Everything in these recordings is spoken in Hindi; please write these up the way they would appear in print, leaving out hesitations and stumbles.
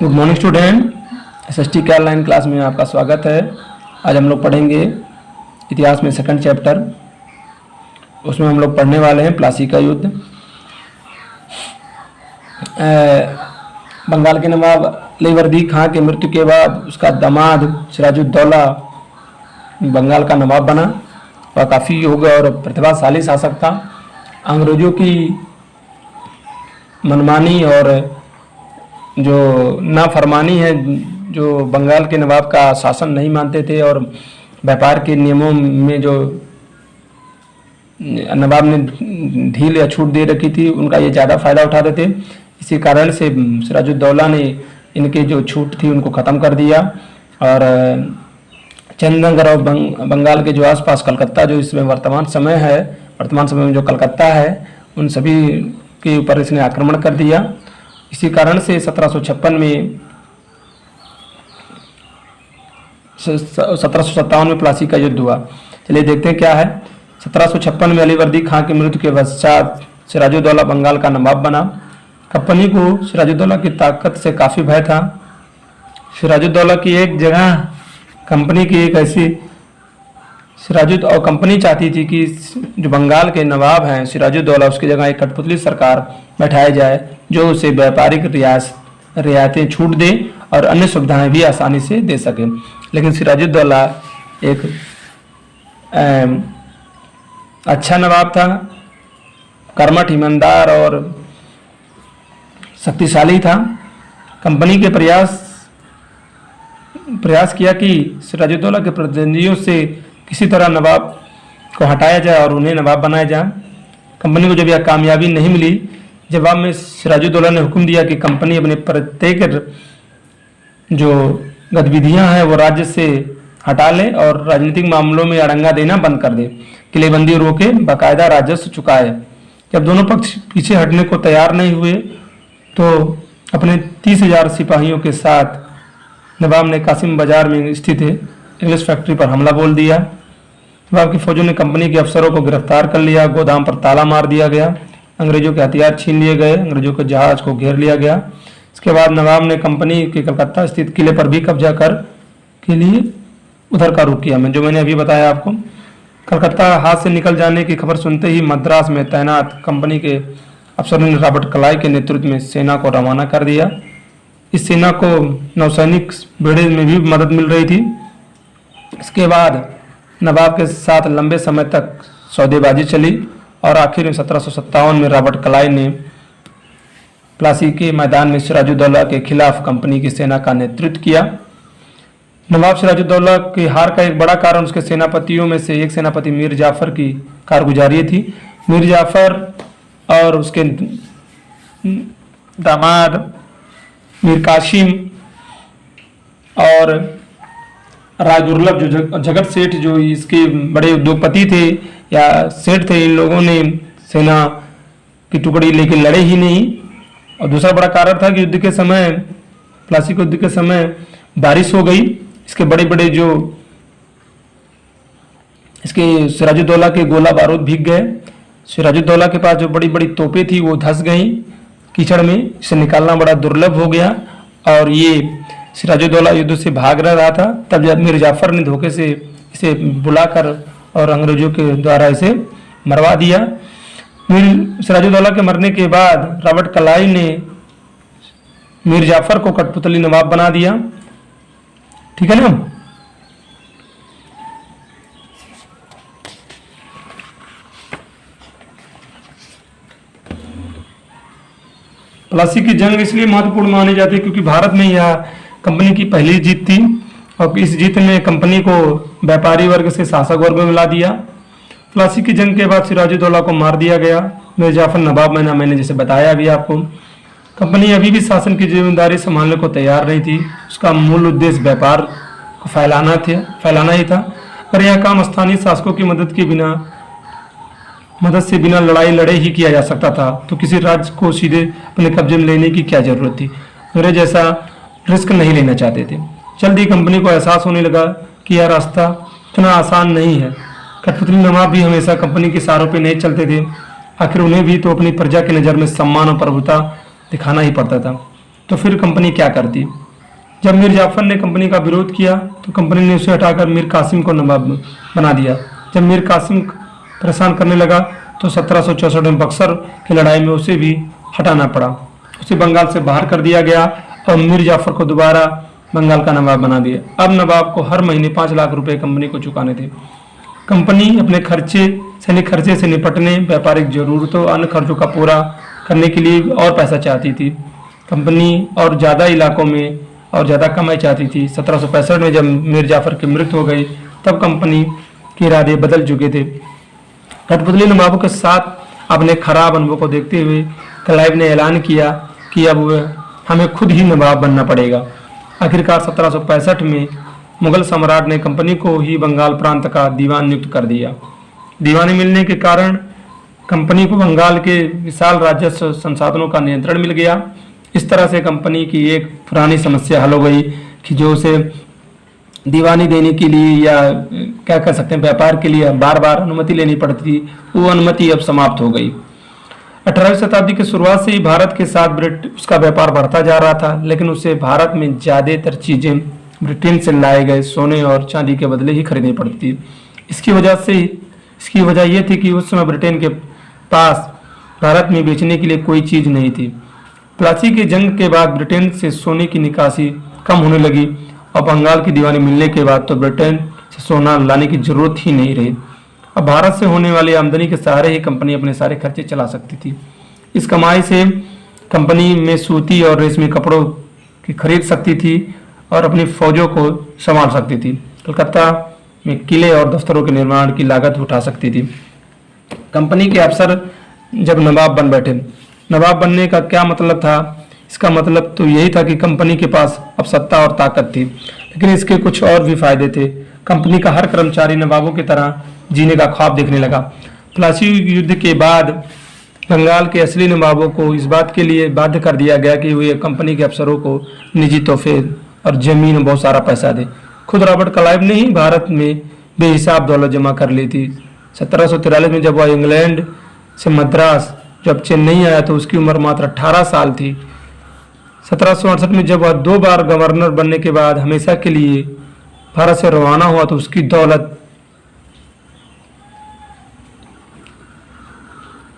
गुड मॉर्निंग स्टूडेंट, एसएसटी के ऑनलाइन क्लास में आपका स्वागत है। आज हम लोग पढ़ेंगे इतिहास में सेकंड चैप्टर। उसमें हम लोग पढ़ने वाले हैं प्लासी का युद्ध। बंगाल के नवाब अलीवर्दी खां की मृत्यु के बाद उसका दामाद सिराजुद्दौला बंगाल का नवाब बना। वह काफ़ी योग्य और प्रतिभाशाली शासक था। अंग्रेज़ों की मनमानी और जो नाफरमानी है, जो बंगाल के नवाब का शासन नहीं मानते थे और व्यापार के नियमों में जो नवाब ने ढील या छूट दे रखी थी, उनका ये ज़्यादा फ़ायदा उठाते थे। इसी कारण से सिराजुद्दौला ने इनके जो छूट थी उनको ख़त्म कर दिया और चंदनगढ़ और बंगाल के जो आसपास कलकत्ता, जो इसमें वर्तमान समय में जो कलकत्ता है, उन सभी के ऊपर इसने आक्रमण कर दिया। इसी कारण से 1757 में प्लासी का युद्ध हुआ। चलिए देखते हैं क्या है। 1756 में अलीवर्दी खां की मृत्यु के पश्चात सिराजुद्दौला बंगाल का नवाब बना। कंपनी को सिराजुद्दौला की ताकत से काफ़ी भय था। सिराजुद्दौला की एक जगह कंपनी की एक ऐसी और कंपनी चाहती थी कि जो बंगाल के नवाब हैं सिराजुद्दौला, उसकी जगह एक कठपुतली सरकार बैठाई जाए जो उसे व्यापारिक रियायतें छूट दे और अन्य सुविधाएं भी आसानी से दे सके। लेकिन सिराजुद्दौला एक अच्छा नवाब था, कर्मठ, ईमानदार और शक्तिशाली था। कंपनी के प्रयास किया कि सिराजुद्दौला के प्रतिद्वंदियों से किसी तरह नवाब को हटाया जाए और उन्हें नवाब बनाया जाए। कंपनी को जब यह कामयाबी नहीं मिली, जवाब में सिराजुद्दौला ने हुक्म दिया कि कंपनी अपने प्रत्येक जो गतिविधियां हैं वो राज्य से हटा ले और राजनीतिक मामलों में अड़ंगा देना बंद कर दे, किलेबंदी रोके, बाकायदा राजस्व चुकाए। जब दोनों पक्ष पीछे हटने को तैयार नहीं हुए तो अपने 30,000 सिपाहियों के साथ नवाब ने कासिम बाजार में स्थित इंग्लिश फैक्ट्री पर हमला बोल दिया। नवाब की फौजों ने कंपनी के अफसरों को गिरफ्तार कर लिया। गोदाम पर ताला मार दिया गया। अंग्रेजों के हथियार छीन लिए गए। अंग्रेजों के जहाज को घेर लिया गया। इसके बाद नवाब ने कंपनी के कलकत्ता स्थित किले पर भी कब्जा कर के लिए उधर का रुख किया। जो मैंने अभी बताया आपको, कलकत्ता हाथ से निकल जाने की खबर सुनते ही मद्रास में तैनात कंपनी के अफसरों ने रॉबर्ट क्लाइव के नेतृत्व में सेना को रवाना कर दिया। इस सेना को नौसैनिक बेड़े में भी मदद मिल रही थी। इसके बाद नवाब के साथ लंबे समय तक सौदेबाजी चली और आखिर में 1757 में रॉबर्ट क्लाइव ने प्लासी के मैदान में सिराजुद्दौला के खिलाफ कंपनी की सेना का नेतृत्व किया। नवाब सिराजुद्दौला की हार का एक बड़ा कारण उसके सेनापतियों में से एक सेनापति मीर जाफर की कारगुजारी थी। मीर जाफर और उसके दामाद मीर कासिम और राय दुर्लभ जो जगत सेठ, जो इसके बड़े उद्योगपति थे या सेठ थे, इन लोगों ने सेना की टुकड़ी लेके लड़े ही नहीं। और दूसरा बड़ा कारण था कि युद्ध के समय, प्लासी के युद्ध के समय बारिश हो गई। इसके बड़े बड़े जो इसके सिराजुद्दौला के गोला बारूद भीग गए। सिराजुद्दौला के पास जो बड़ी बड़ी तोपें थी वो धंस गई कीचड़ में। इसे निकालना बड़ा दुर्लभ हो गया और ये सिराजुद्दौला युद्ध से भाग रहा था। तब जब मीर जाफर ने धोखे से इसे बुलाकर और अंग्रेजों के द्वारा इसे मरवा दिया। सिराजुद्दौला के मरने के बाद रॉबर्ट क्लाइव ने मीर जाफर को कठपुतली नवाब बना दिया। ठीक है ना। प्लासी की जंग इसलिए महत्वपूर्ण मानी जाती है क्योंकि भारत में यह कंपनी की पहली जीत थी और इस जीत में कंपनी को व्यापारी वर्ग से शासक वर्ग में मिला दिया। प्लासी की जंग के बाद सिराजुद्दौला को मार दिया गया। मीर जाफर नवाब बना। मैंने जैसे बताया अभी आपको, कंपनी अभी भी शासन की जिम्मेदारी संभालने को तैयार नहीं थी। उसका मूल उद्देश्य व्यापार को फैलाना ही था और यह काम स्थानीय शासकों की मदद से बिना लड़ाई लड़े ही किया जा सकता था। तो किसी राज्य को सीधे अपने कब्जे में लेने की क्या जरूरत थी। अंग्रेज जैसा रिस्क नहीं लेना चाहते थे। जल्द ही कंपनी को एहसास होने लगा कि यह रास्ता इतना आसान नहीं है। कठपुतली नवाब भी हमेशा कंपनी के इशारों पे नहीं चलते थे। आखिर उन्हें भी तो अपनी प्रजा की नज़र में सम्मान और प्रभुता दिखाना ही पड़ता था। तो फिर कंपनी क्या करती। जब मीर जाफर ने कंपनी का विरोध किया तो कंपनी ने उसे हटाकर मीर कासिम को नवाब बना दिया। जब मीर कासिम परेशान करने लगा तो 1764 में बक्सर की लड़ाई में उसे भी हटाना पड़ा। उसे बंगाल से बाहर कर दिया गया और मीर जाफर को दोबारा बंगाल का नवाब बना दिया। अब नवाब को हर महीने 5 लाख रुपए कंपनी को चुकाने थे। कंपनी अपने सैनिक खर्चे से निपटने, व्यापारिक जरूरतों, अन्य खर्चों का पूरा करने के लिए और पैसा चाहती थी। कंपनी और ज़्यादा इलाकों में और ज़्यादा कमाई चाहती थी। 1765 में जब मीर जाफर की मृत्यु हो गई तब कंपनी के इरादे बदल चुके थे। कठपुतली नवाबों के साथ अपने खराब अनुभव को देखते हुए क्लाइव ने ऐलान किया कि अब हमें खुद ही नवाब बनना पड़ेगा। आखिरकार 1765 में मुगल सम्राट ने कंपनी को ही बंगाल प्रांत का दीवान नियुक्त कर दिया। दीवानी मिलने के कारण कंपनी को बंगाल के विशाल राजस्व संसाधनों का नियंत्रण मिल गया। इस तरह से कंपनी की एक पुरानी समस्या हल हो गई कि जो उसे दीवानी देने के लिए या क्या कह सकते हैं व्यापार के लिए बार बार अनुमति लेनी पड़ती थी, वो अनुमति अब समाप्त हो गई। 18वीं शताब्दी की शुरुआत से ही भारत के साथ उसका व्यापार बढ़ता जा रहा था, लेकिन उसे भारत में ज़्यादातर चीज़ें ब्रिटेन से लाए गए सोने और चांदी के बदले ही खरीदनी पड़ती थी। इसकी वजह यह थी कि उस समय ब्रिटेन के पास भारत में बेचने के लिए कोई चीज़ नहीं थी। प्लासी की जंग के बाद ब्रिटेन से सोने की निकासी कम होने लगी और बंगाल की दीवानी मिलने के बाद तो ब्रिटेन से सोना लाने की जरूरत ही नहीं रही। अब भारत से होने वाली आमदनी के सहारे ही कंपनी अपने सारे खर्चे चला सकती थी। इस कमाई से कंपनी में सूती और रेशमी कपड़ों की खरीद सकती थी और अपनी फौजों को संभाल सकती थी। कलकत्ता में किले और दफ्तरों के निर्माण की लागत उठा सकती थी। कंपनी के अफसर जब नवाब बन बैठे, नवाब बनने का क्या मतलब था? इसका मतलब तो यही था कि कंपनी के पास अब सत्ता और ताकत थी, लेकिन इसके कुछ और भी फायदे थे। कंपनी का हर कर्मचारी नवाबों की तरह जीने का ख्वाब देखने लगा। प्लासी युद्ध के बाद बंगाल के असली नवाबों को इस बात के लिए बाध्य कर दिया गया कि वे कंपनी के अफसरों को निजी तोहफे और जमीन और बहुत सारा पैसा दे। खुद रॉबर्ट क्लाइव ने ही भारत में बेहिसाब दौलत जमा कर ली थी। 1743 में जब वह इंग्लैंड से मद्रास जब चेन्नई आया तो उसकी उम्र मात्र 18 साल थी। 1768 में जब वह 2 बार गवर्नर बनने के बाद हमेशा के लिए भारत से रवाना हुआ तो उसकी दौलत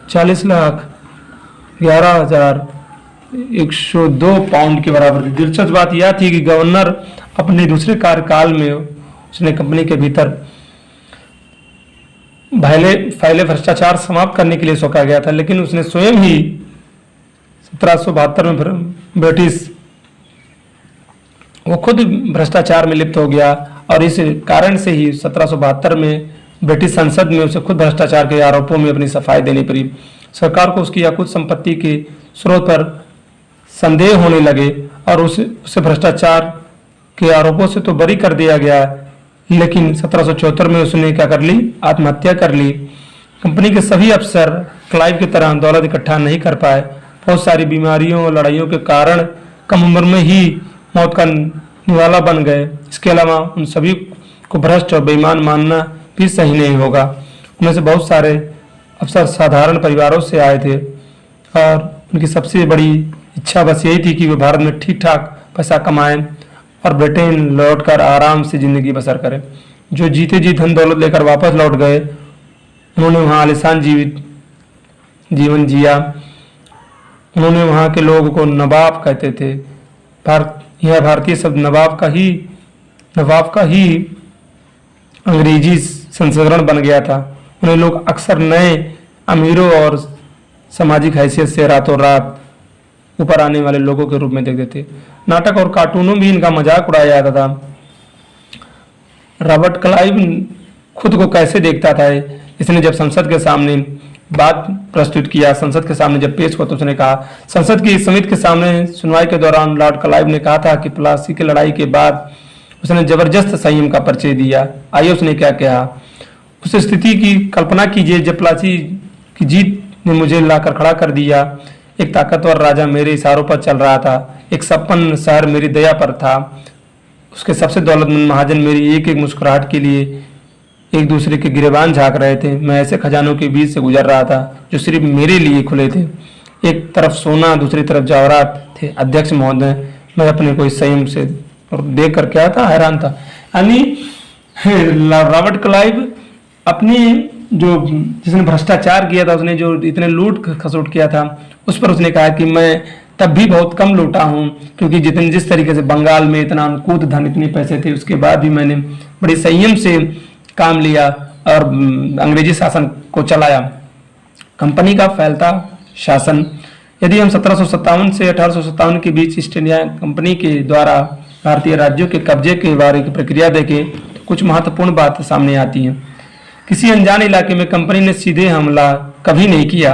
40,11,102 पाउंड के बराबर थी। दिलचस्प बात यह थी कि गवर्नर अपने दूसरे कार्यकाल में उसने कंपनी के भीतर फैले भ्रष्टाचार समाप्त करने के लिए सौंपा गया था, लेकिन उसने स्वयं ही 1772 में वो खुद भ्रष्टाचार में लिप्त हो गया और इस कारण से ही 1772 में ब्रिटिश संसद में उसे खुद भ्रष्टाचार के आरोपों में अपनी सफाई देनी पड़ी। सरकार को उसकी अकुत संपत्ति के स्रोत पर संदेह होने लगे और उसे भ्रष्टाचार के आरोपों से तो बरी कर दिया गया, लेकिन 1774 में उसने क्या कर ली? आत्महत्या कर ली। कंपनी के सभी अफसर क्लाइव की तरह दौलत इकट्ठा नहीं कर पाए। बहुत सारी बीमारियों और लड़ाइयों के कारण कम उम्र में ही मौत का निवाला बन गए। इसके अलावा उन सभी को भ्रष्ट और बेईमान मानना भी सही नहीं होगा। उनमें से बहुत सारे अफसर साधारण परिवारों से आए थे और उनकी सबसे बड़ी इच्छा बस यही थी कि वे भारत में ठीक ठाक पैसा कमाएं और ब्रिटेन लौटकर आराम से जिंदगी बसर करें। जो जीते जी धन दौलत लेकर वापस लौट गए, उन्होंने वहाँ आलिशान जीवन जिया। उन्होंने वहाँ के लोगों को नवाब कहते थे। यह भारतीय शब्द नवाब का ही अंग्रेजी संस्करण बन गया था। उन्हें लोग अक्सर नए अमीरों और सामाजिक हैसियत से रातों रात ऊपर आने वाले लोगों के रूप में देखते थे। नाटक और कार्टूनों भी इनका मजाक उड़ाया जाता था। रॉबर्ट क्लाइव खुद को कैसे देखता था? इसने जब संसद के सामने बात प्रस्तुत किया, संसद के सामने जब पेश हुआ तो उसने कहा, संसद की समिति के सामने सुनवाई के दौरान लॉर्ड क्लाइव ने कहा था कि प्लासी की लड़ाई के बाद उसने जबरदस्त संयम का परिचय दिया। आइए उसने क्या कहा। उस स्थिति की कल्पना कीजिए जब प्लासी की जीत ने मुझे लाकर खड़ा कर दिया। एक ताकतवर राजा मेरे इशारों पर चल रहा था। एक संपन्न शहर मेरी दया पर था। उसके सबसे दौलतमंद महाजन मेरी एक एक मुस्कुराहट के लिए एक दूसरे के गिरेबान झांक रहे थे। मैं ऐसे खजानों के बीच से गुजर रहा था जो सिर्फ मेरे लिए खुले थे। एक तरफ सोना दूसरी तरफ जवाहरात थे। अध्यक्ष महोदय, मैं अपने को इस संयम से और देख कर क्या था, हैरान था। यानी रॉबर्ट क्लाइव अपनी जो जिसने भ्रष्टाचार किया था, उसने जो इतने लूट खसोट किया था, उस पर उसने कहा कि मैं तब भी बहुत कम लूटा हूं, क्योंकि जिस तरीके से बंगाल में इतना अनुकूत धन, इतने पैसे थे, उसके बाद भी मैंने बड़ी संयम से काम लिया और अंग्रेजी शासन को चलाया। कंपनी का फैलता शासन। यदि हम 1757 से 1857 के बीच ईस्ट इंडिया कंपनी के द्वारा भारतीय राज्यों के कब्जे के बारे की प्रक्रिया देखें तो कुछ महत्वपूर्ण बातें सामने आती हैं। किसी अनजान इलाके में कंपनी ने सीधे हमला कभी नहीं किया।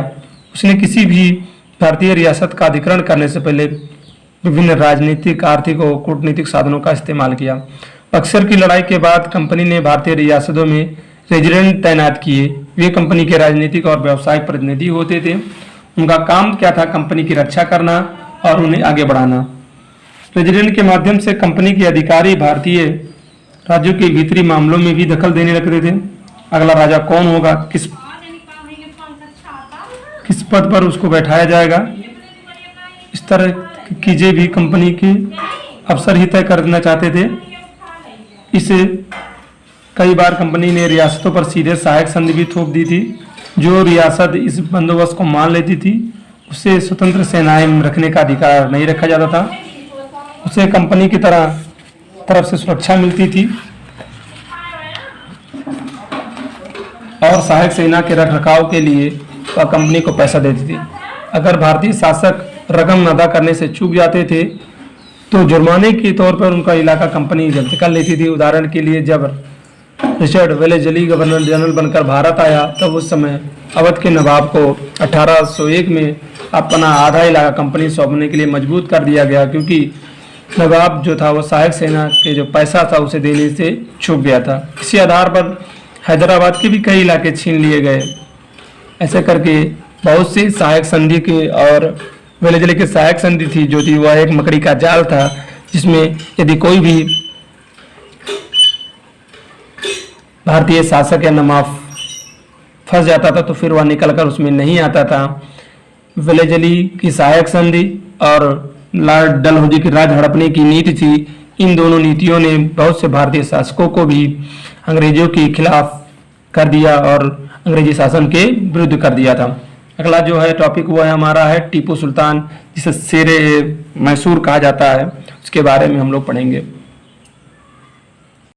उसने किसी भी भारतीय रियासत का अधिग्रहण करने से पहले विभिन्न राजनीतिक, आर्थिक और कूटनीतिक साधनों का इस्तेमाल किया। बक्सर की लड़ाई के बाद कंपनी ने भारतीय रियासतों में रेजिडेंट तैनात किए। वे कंपनी के राजनीतिक और व्यावसायिक प्रतिनिधि होते थे। उनका काम क्या था? कंपनी की रक्षा करना और उन्हें आगे बढ़ाना। रेजिडेंट के माध्यम से कंपनी के अधिकारी भारतीय राज्यों के भीतरी मामलों में भी दखल देने लगते थे। अगला राजा कौन होगा, किस पद पर उसको बैठाया जाएगा, इस तरह की चीजें भी कंपनी के अफसर ही तय करना चाहते थे। इसे कई बार कंपनी ने रियासतों पर सीधे सहायक संधि भी थोप दी थी। जो रियासत इस बंदोबस्त को मान लेती थी, उसे स्वतंत्र सेनाएं रखने का अधिकार नहीं रखा जाता था। उसे कंपनी की तरफ से सुरक्षा मिलती थी और सहायक सेना के रखरखाव के लिए वह कंपनी को पैसा देती थी। अगर भारतीय शासक रकम अदा करने से चूक जाते थे तो जुर्माने के तौर पर उनका इलाका कंपनी जब्त कर लेती थी। उदाहरण के लिए जब रिचर्ड वेलेजली गवर्नर जनरल बनकर भारत आया, तब उस समय अवध के नवाब को 1801 में अपना आधा इलाका कंपनी सौंपने के लिए मजबूर कर दिया गया, क्योंकि नवाब जो था वो सहायक सेना के जो पैसा था उसे देने से चूक गया था। इसी आधार पर हैदराबाद के भी कई इलाके छीन लिए गए। ऐसे करके बहुत सी सहायक संधि के और वेलेजली की सहायक संधि थी, जो थी वह एक मकड़ी का जाल था, जिसमें यदि कोई भी भारतीय शासक या नवाब फंस जाता था तो फिर वह निकलकर उसमें नहीं आता था। वेलेजली की सहायक संधि और लॉर्ड डलहौजी की राज हड़पने की नीति थी। इन दोनों नीतियों ने बहुत से भारतीय शासकों को भी अंग्रेजों के खिलाफ कर दिया और अंग्रेजी शासन के विरुद्ध कर दिया था। अगला जो है टॉपिक वो है हमारा है टीपू सुल्तान, जिसे शेरे मैसूर कहा जाता है, उसके बारे में हम लोग पढ़ेंगे।